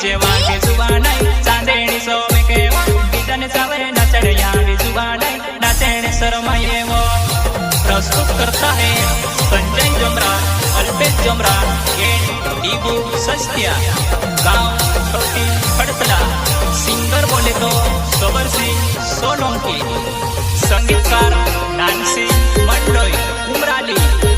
जेवा के जुबानाई चांदेणी सोमे केवा बीजन चावे नाचड़िया भी जुबानाई नाचेने शरमाए वो प्रस्तुत करता है संजय जमरा अल्पेश जमरा ये डीबू सस्तिया गांव छोटी खड़तला सिंगर बोले तो सोबर सिंह सोलंकी संगीतकार डांसिंग मंडोई उमराली।